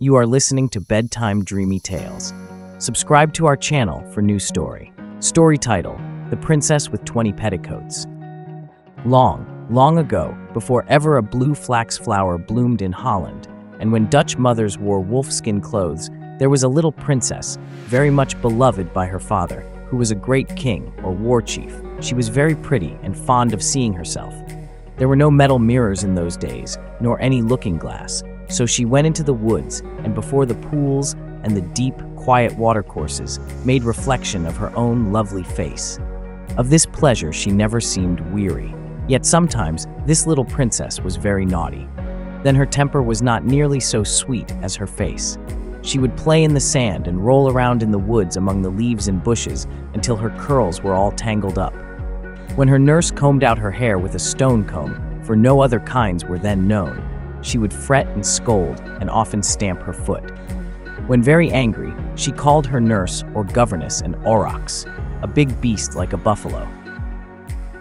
You are listening to Bedtime Dreamy Tales. Subscribe to our channel for new story. Story title: The Princess with 20 Petticoats. Long, long ago, before ever a blue flax flower bloomed in Holland, and when Dutch mothers wore wolfskin clothes, there was a little princess, very much beloved by her father, who was a great king or war chief. She was very pretty and fond of seeing herself. There were no metal mirrors in those days, nor any looking glass, so she went into the woods and before the pools and the deep, quiet watercourses made reflection of her own lovely face. Of this pleasure she never seemed weary. Yet sometimes this little princess was very naughty. Then her temper was not nearly so sweet as her face. She would play in the sand and roll around in the woods among the leaves and bushes until her curls were all tangled up. When her nurse combed out her hair with a stone comb, for no other kinds were then known, she would fret and scold and often stamp her foot. When very angry, she called her nurse or governess an aurochs, a big beast like a buffalo.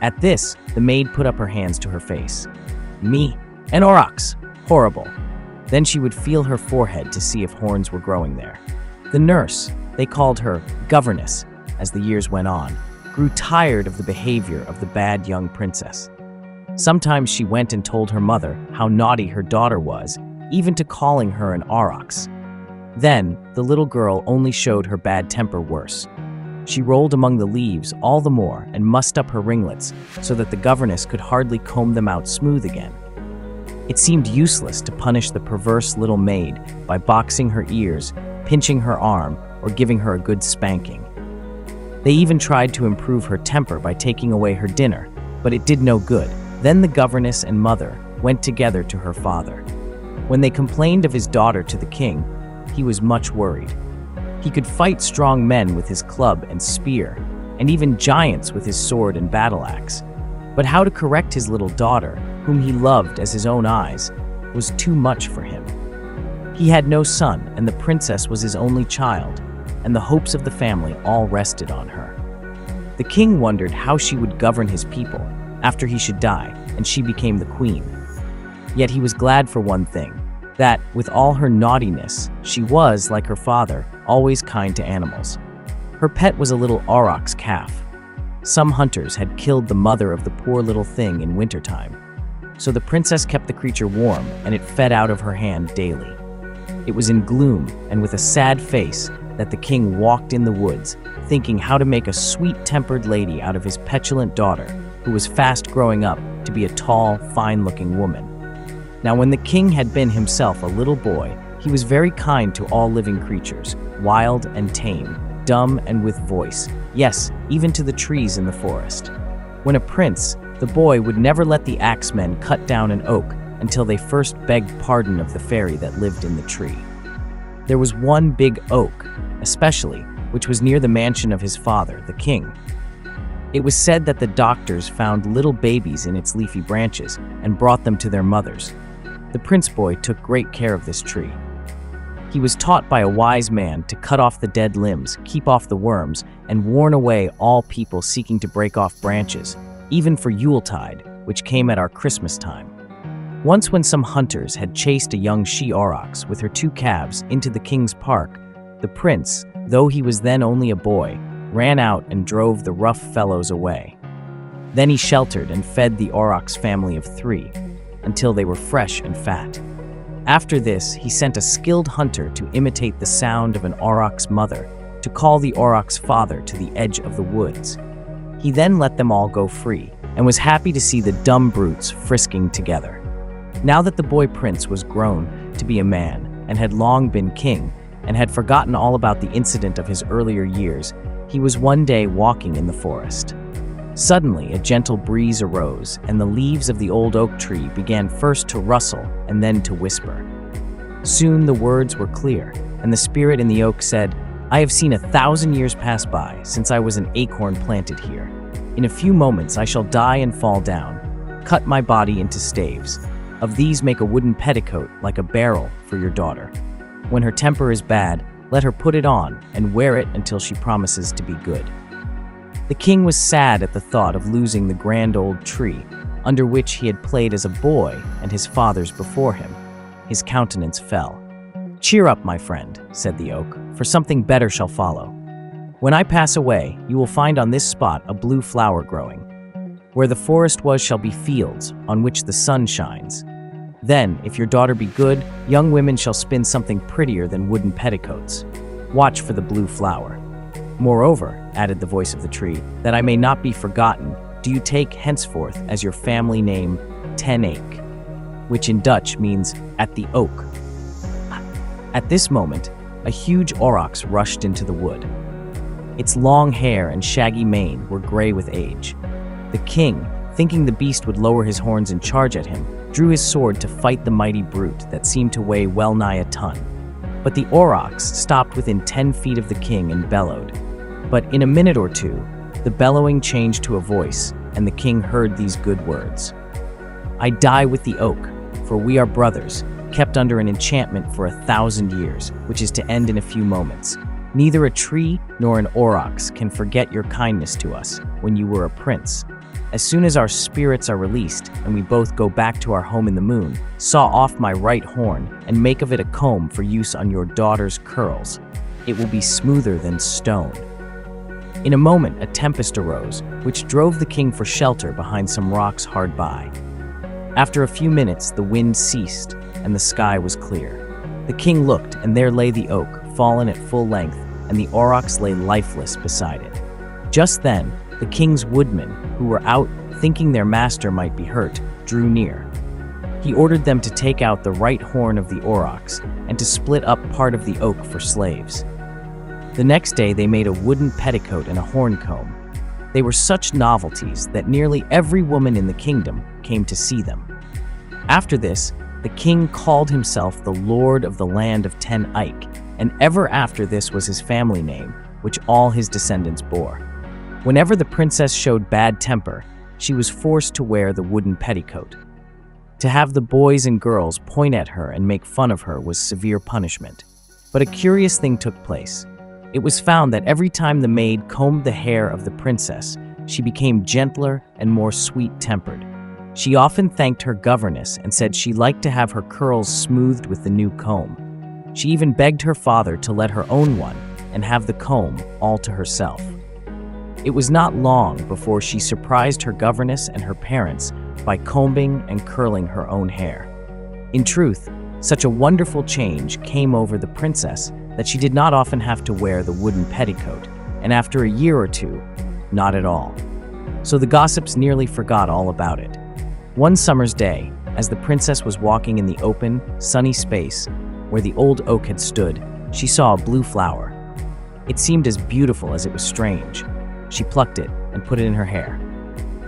At this, the maid put up her hands to her face. Me, an aurochs, horrible. Then she would feel her forehead to see if horns were growing there. The nurse, they called her governess, as the years went on, grew tired of the behavior of the bad young princess. Sometimes she went and told her mother how naughty her daughter was, even to calling her an aurochs. Then, the little girl only showed her bad temper worse. She rolled among the leaves all the more and mussed up her ringlets so that the governess could hardly comb them out smooth again. It seemed useless to punish the perverse little maid by boxing her ears, pinching her arm, or giving her a good spanking. They even tried to improve her temper by taking away her dinner, but it did no good. Then the governess and mother went together to her father. When they complained of his daughter to the king, he was much worried. He could fight strong men with his club and spear, and even giants with his sword and battle axe. But how to correct his little daughter, whom he loved as his own eyes, was too much for him. He had no son, and the princess was his only child, and the hopes of the family all rested on her. The king wondered how she would govern his people after he should die, and she became the queen. Yet he was glad for one thing, that, with all her naughtiness, she was, like her father, always kind to animals. Her pet was a little aurochs calf. Some hunters had killed the mother of the poor little thing in wintertime, so the princess kept the creature warm, and it fed out of her hand daily. It was in gloom and with a sad face that the king walked in the woods, thinking how to make a sweet-tempered lady out of his petulant daughter, who was fast growing up to be a tall, fine-looking woman. Now when the king had been himself a little boy, he was very kind to all living creatures, wild and tame, dumb and with voice, yes, even to the trees in the forest. When a prince, the boy would never let the axemen cut down an oak until they first begged pardon of the fairy that lived in the tree. There was one big oak, especially, which was near the mansion of his father, the king. It was said that the doctors found little babies in its leafy branches and brought them to their mothers. The prince boy took great care of this tree. He was taught by a wise man to cut off the dead limbs, keep off the worms, and warn away all people seeking to break off branches, even for Yuletide, which came at our Christmas time. Once when some hunters had chased a young she-aurochs with her 2 calves into the king's park, the prince, though he was then only a boy, ran out and drove the rough fellows away. Then he sheltered and fed the aurochs family of 3, until they were fresh and fat. After this, he sent a skilled hunter to imitate the sound of an aurochs mother, to call the aurochs father to the edge of the woods. He then let them all go free, and was happy to see the dumb brutes frisking together. Now that the boy prince was grown to be a man, and had long been king, and had forgotten all about the incident of his earlier years, he was one day walking in the forest. Suddenly, a gentle breeze arose, and the leaves of the old oak tree began first to rustle and then to whisper. Soon the words were clear, and the spirit in the oak said, "I have seen 1,000 years pass by since I was an acorn planted here. In a few moments I shall die and fall down. Cut my body into staves. Of these make a wooden petticoat like a barrel for your daughter. When her temper is bad, let her put it on and wear it until she promises to be good." The king was sad at the thought of losing the grand old tree, under which he had played as a boy and his fathers before him. His countenance fell. "Cheer up, my friend," said the oak, "for something better shall follow. When I pass away, you will find on this spot a blue flower growing. Where the forest was shall be fields, on which the sun shines. Then, if your daughter be good, young women shall spin something prettier than wooden petticoats. Watch for the blue flower. Moreover," added the voice of the tree, "that I may not be forgotten, do you take henceforth as your family name Tamed, which in Dutch means at the oak." At this moment, a huge aurochs rushed into the wood. Its long hair and shaggy mane were gray with age. The king, thinking the beast would lower his horns and charge at him, drew his sword to fight the mighty brute that seemed to weigh well nigh a ton. But the aurochs stopped within 10 feet of the king and bellowed. But in a minute or two, the bellowing changed to a voice, and the king heard these good words. "I die with the oak, for we are brothers, kept under an enchantment for 1,000 years, which is to end in a few moments. Neither a tree nor an aurochs can forget your kindness to us when you were a prince. As soon as our spirits are released and we both go back to our home in the moon, saw off my right horn and make of it a comb for use on your daughter's curls. It will be smoother than stone." In a moment, a tempest arose, which drove the king for shelter behind some rocks hard by. After a few minutes, the wind ceased and the sky was clear. The king looked, and there lay the oak, fallen at full length, and the aurochs lay lifeless beside it. Just then, the king's woodmen, who were out thinking their master might be hurt, drew near. He ordered them to take out the right horn of the aurochs and to split up part of the oak for slaves. The next day they made a wooden petticoat and a horn comb. They were such novelties that nearly every woman in the kingdom came to see them. After this, the king called himself the Lord of the land of Ten Eyck, and ever after this was his family name, which all his descendants bore. Whenever the princess showed bad temper, she was forced to wear the wooden petticoat. To have the boys and girls point at her and make fun of her was severe punishment. But a curious thing took place. It was found that every time the maid combed the hair of the princess, she became gentler and more sweet-tempered. She often thanked her governess and said she liked to have her curls smoothed with the new comb. She even begged her father to let her own one and have the comb all to herself. It was not long before she surprised her governess and her parents by combing and curling her own hair. In truth, such a wonderful change came over the princess that she did not often have to wear the wooden petticoat, and after a year or two, not at all. So the gossips nearly forgot all about it. One summer's day, as the princess was walking in the open, sunny space where the old oak had stood, she saw a blue flower. It seemed as beautiful as it was strange. She plucked it and put it in her hair.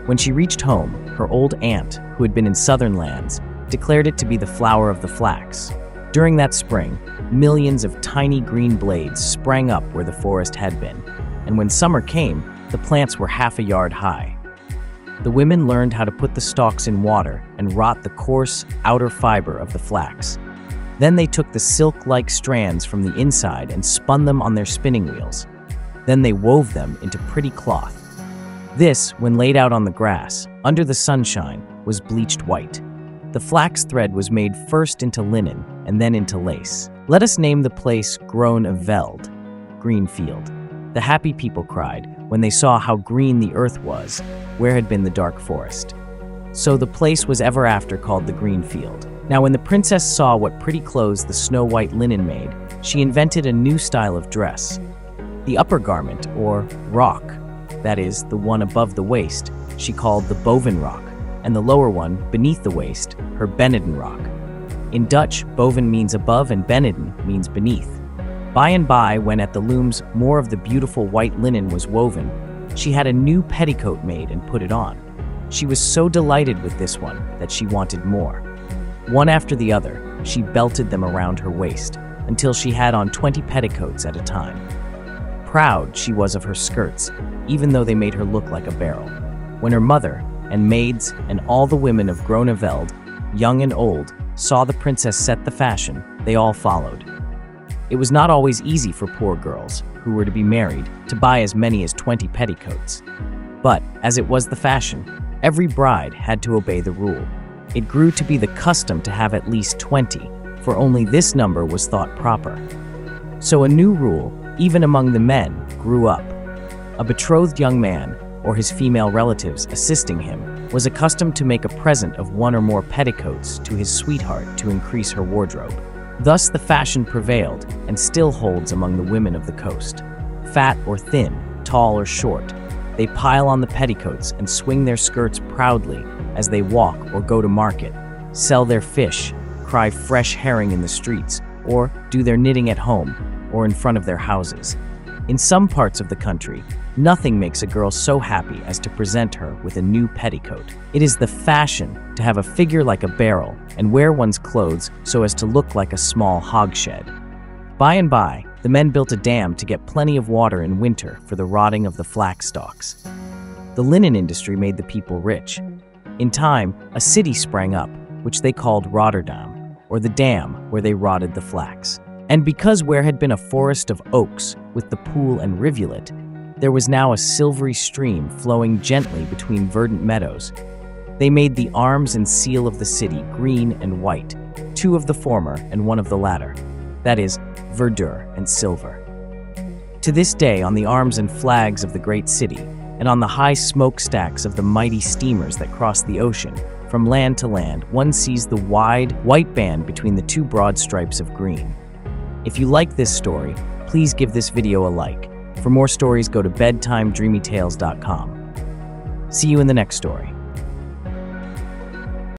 When she reached home, her old aunt, who had been in southern lands, declared it to be the flower of the flax. During that spring, millions of tiny green blades sprang up where the forest had been, and when summer came, the plants were half a yard high. The women learned how to put the stalks in water and rot the coarse, outer fiber of the flax. Then they took the silk-like strands from the inside and spun them on their spinning wheels. Then they wove them into pretty cloth. This, when laid out on the grass, under the sunshine, was bleached white. The flax thread was made first into linen and then into lace. "Let us name the place Groen Veld," green field, the happy people cried when they saw how green the earth was, where had been the dark forest. So the place was ever after called the green field. Now when the princess saw what pretty clothes the snow-white linen made, she invented a new style of dress. The upper garment, or rock, that is, the one above the waist, she called the boven rock, and the lower one, beneath the waist, her beneden rock. In Dutch, boven means above and beneden means beneath. By and by, when at the looms more of the beautiful white linen was woven, she had a new petticoat made and put it on. She was so delighted with this one that she wanted more. One after the other, she belted them around her waist, until she had on 20 petticoats at a time. Proud she was of her skirts, even though they made her look like a barrel. When her mother, and maids, and all the women of Groen Veld, young and old, saw the princess set the fashion, they all followed. It was not always easy for poor girls, who were to be married, to buy as many as 20 petticoats. But, as it was the fashion, every bride had to obey the rule. It grew to be the custom to have at least 20, for only this number was thought proper. So a new rule, even among the men, grew up. A betrothed young man, or his female relatives assisting him, was accustomed to make a present of one or more petticoats to his sweetheart to increase her wardrobe. Thus the fashion prevailed and still holds among the women of the coast. Fat or thin, tall or short, they pile on the petticoats and swing their skirts proudly as they walk or go to market, sell their fish, cry fresh herring in the streets, or do their knitting at home or in front of their houses. In some parts of the country, nothing makes a girl so happy as to present her with a new petticoat. It is the fashion to have a figure like a barrel and wear one's clothes so as to look like a small hogshed. By and by, the men built a dam to get plenty of water in winter for the rotting of the flax stalks. The linen industry made the people rich. In time, a city sprang up, which they called Rotterdam, or the dam where they rotted the flax. And because where had been a forest of oaks with the pool and rivulet, there was now a silvery stream flowing gently between verdant meadows. They made the arms and seal of the city green and white, two of the former and one of the latter, that is, verdure and silver. To this day, on the arms and flags of the great city, and on the high smokestacks of the mighty steamers that cross the ocean, from land to land, one sees the wide, white band between the two broad stripes of green. If you like this story, please give this video a like. For more stories, go to bedtimedreamytales.com. See you in the next story.